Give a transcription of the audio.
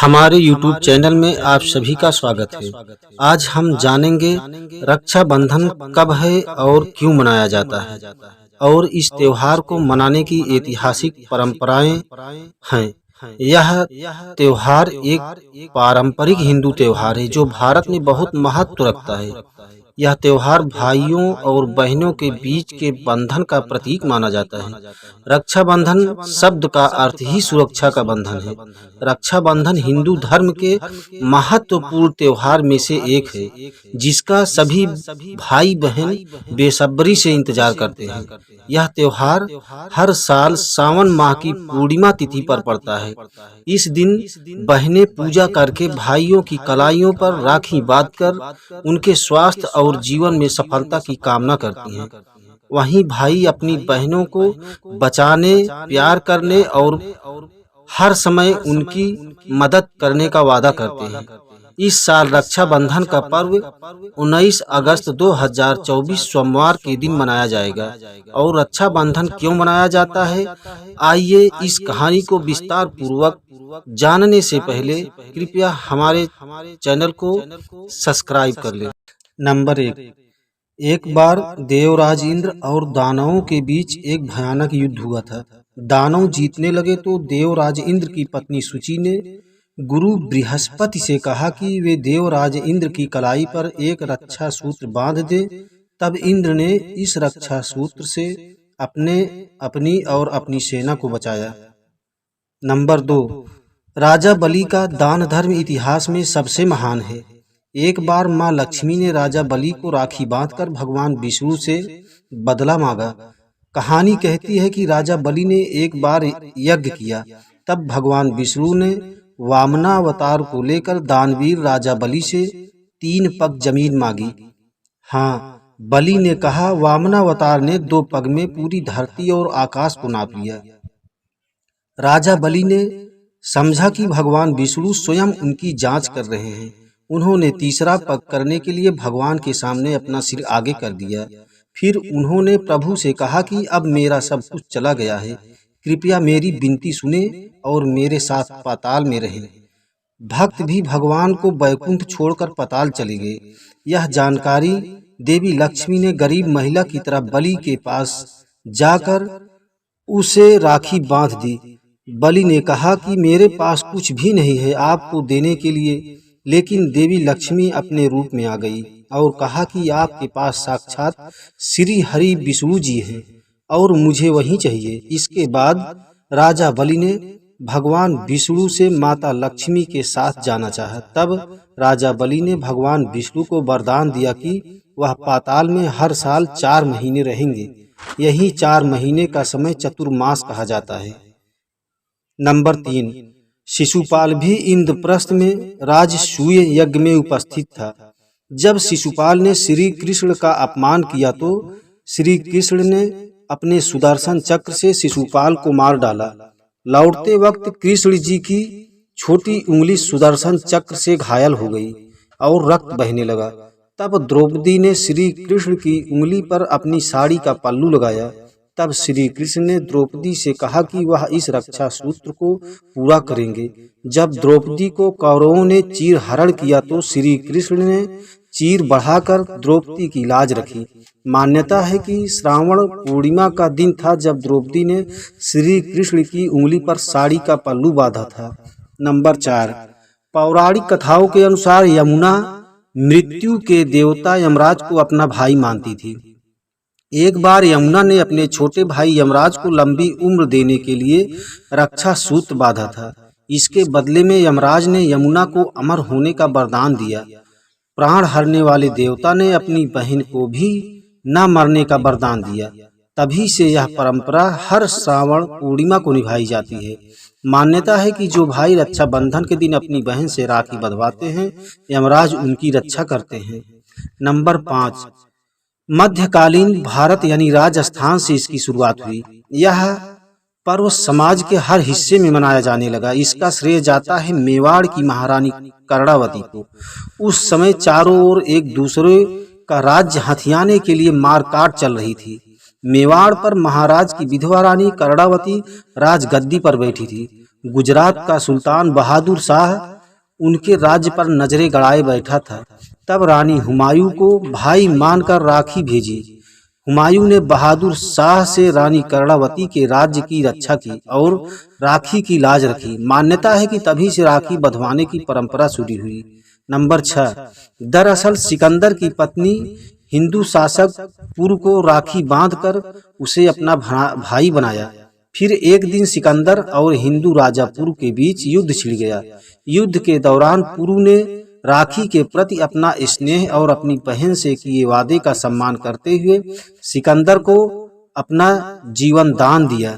हमारे YouTube channel में आप सभी का स्वागत है। आज हम जानेंगे रक्षाबंधन कब है और क्यों मनाया जाता है और इस त्योहार को मनाने की ऐतिहासिक परंपराएं हैं। यह त्योहार एक पारंपरिक हिंदू त्योहार है जो भारत में बहुत महत्व रखता है। यह त्योहार भाइयों और बहनों के बीच के बंधन का प्रतीक माना जाता है। रक्षाबंधन शब्द का अर्थ ही सुरक्षा का बंधन है। रक्षाबंधन हिंदू धर्म के महत्वपूर्ण त्योहार में से एक है, जिसका सभी भाई बहन बेसब्री से इंतजार करते हैं। यह त्योहार हर साल सावन माह की पूर्णिमा तिथि पर पड़ता है। इस दिन बहनें पूजा करके भाइयों की कलाइयों पर राखी बांधकर उनके स्वास्थ्य और जीवन में सफलता की कामना करती हैं। वहीं भाई अपनी बहनों को बचाने, प्यार करने और हर समय उनकी मदद करने का वादा करते हैं। इस साल रक्षाबंधन का पर्व 19 अगस्त 2024 सोमवार के दिन मनाया जाएगा। और रक्षाबंधन क्यों मनाया जाता है, आइए इस कहानी को विस्तार पूर्वक जानने से पहले कृपया हमारे चैनल को सब्सक्राइब कर लें। नंबर 1। एक बार देवराज इंद्र और दानवों के बीच एक भयानक युद्ध हुआ था। दानव जीतने लगे तो देवराज इंद्र की पत्नी सूची ने गुरु बृहस्पति से कहा कि वे देवराज इंद्र की कलाई पर एक रक्षा सूत्र बांध दे। तब इंद्र ने इस रक्षा सूत्र से अपनी और अपनी सेना को बचाया। नंबर 2। राजा बलि का दान धर्म इतिहास में सबसे महान है। एक बार मां लक्ष्मी ने राजा बलि को राखी बांधकर भगवान विष्णु से बदला मांगा। कहानी कहती है कि राजा बलि ने एक बार यज्ञ किया, तब भगवान विष्णु ने वामनावतार को लेकर दानवीर राजा बलि से 3 पग जमीन मांगी। हाँ, बलि ने कहा। वामनावतार ने 2 पग में पूरी धरती और आकाश को नाप लिया। राजा बलि ने समझा कि भगवान विष्णु स्वयं उनकी जांच कर रहे हैं। उन्होंने तीसरा पग करने के लिए भगवान के सामने अपना सिर आगे कर दिया। फिर उन्होंने प्रभु से कहा कि अब मेरा सब कुछ चला गया है, कृपया मेरी विनती सुने और मेरे साथ पाताल में रहें। भक्त भी भगवान को वैकुंठ छोड़कर पाताल चले गए। यह जानकारी देवी लक्ष्मी ने गरीब महिला की तरह बलि के पास जाकर उसे राखी बांध दी। बलि ने कहा कि मेरे पास कुछ भी नहीं है आपको देने के लिए, लेकिन देवी लक्ष्मी अपने रूप में आ गई और कहा कि आपके पास साक्षात श्री हरि विष्णु जी हैं और मुझे वही चाहिए। इसके बाद राजा बलि ने भगवान विष्णु से माता लक्ष्मी के साथ जाना चाहा। तब राजा बलि ने भगवान विष्णु को वरदान दिया कि वह पाताल में हर साल 4 महीने रहेंगे। यही 4 महीने का समय चतुर्मास कहा जाता है। नंबर 3। शिशुपाल भी इंद्रप्रस्थ में राजसूय यज्ञ में उपस्थित था। जब शिशुपाल ने श्री कृष्ण का अपमान किया तो श्री कृष्ण ने अपने सुदर्शन चक्र से शिशुपाल को मार डाला। लौटते वक्त कृष्ण जी की छोटी उंगली सुदर्शन चक्र से घायल हो गई और रक्त बहने लगा। तब द्रौपदी ने श्री कृष्ण की उंगली पर अपनी साड़ी का पल्लू लगाया। तब श्री कृष्ण ने द्रौपदी से कहा कि वह इस रक्षा सूत्र को पूरा करेंगे। जब द्रौपदी को कौरवों ने चीर हरण किया तो श्री कृष्ण ने चीर बढ़ाकर द्रौपदी की लाज रखी। मान्यता है कि श्रावण पूर्णिमा का दिन था जब द्रौपदी ने श्री कृष्ण की उंगली पर साड़ी का पल्लू बांधा था। नंबर 4। पौराणिक कथाओं के अनुसार यमुना मृत्यु के देवता यमराज को अपना भाई मानती थी। एक बार यमुना ने अपने छोटे भाई यमराज को लंबी उम्र देने के लिए रक्षा सूत्र बांधा था। इसके बदले में यमराज ने यमुना को अमर होने का वरदान दिया। प्राण हरने वाले देवता ने अपनी बहन को भी न मरने का वरदान दिया। तभी से यह परंपरा हर श्रावण पूर्णिमा को निभाई जाती है। मान्यता है कि जो भाई रक्षाबंधन के दिन अपनी बहन से राखी बंधवाते हैं, यमराज उनकी रक्षा करते हैं। नंबर 5। मध्यकालीन भारत यानी राजस्थान से इसकी शुरुआत हुई। यह पर्व समाज के हर हिस्से में मनाया जाने लगा। इसका श्रेय जाता है मेवाड़ की महारानी कर्णावती को। उस समय चारों ओर एक दूसरे का राज्य हथियाने के लिए मारकाट चल रही थी। मेवाड़ पर महाराज की विधवा रानी कर्णावती राजगद्दी पर बैठी थी। गुजरात का सुल्तान बहादुर शाह उनके राज्य पर नजरें गड़ाए बैठा था, तब रानी हुमायूं को भाई मानकर राखी भेजी। हुमायूं ने बहादुर शाह से रानी कर्णावती के राज्य की रक्षा की और राखी की लाज रखी। मान्यता है कि तभी से राखी बंधवाने की परंपरा शुरू हुई। नंबर 6, दरअसल सिकंदर की पत्नी हिंदू शासक पुर को राखी बांधकर उसे अपना भाई बनाया। फिर एक दिन सिकंदर और हिंदू राजा पुरु के बीच युद्ध छिड़ गया। युद्ध के दौरान पुरु ने राखी के प्रति अपना स्नेह और अपनी बहन से किए वादे का सम्मान करते हुए सिकंदर को अपना जीवन दान दिया।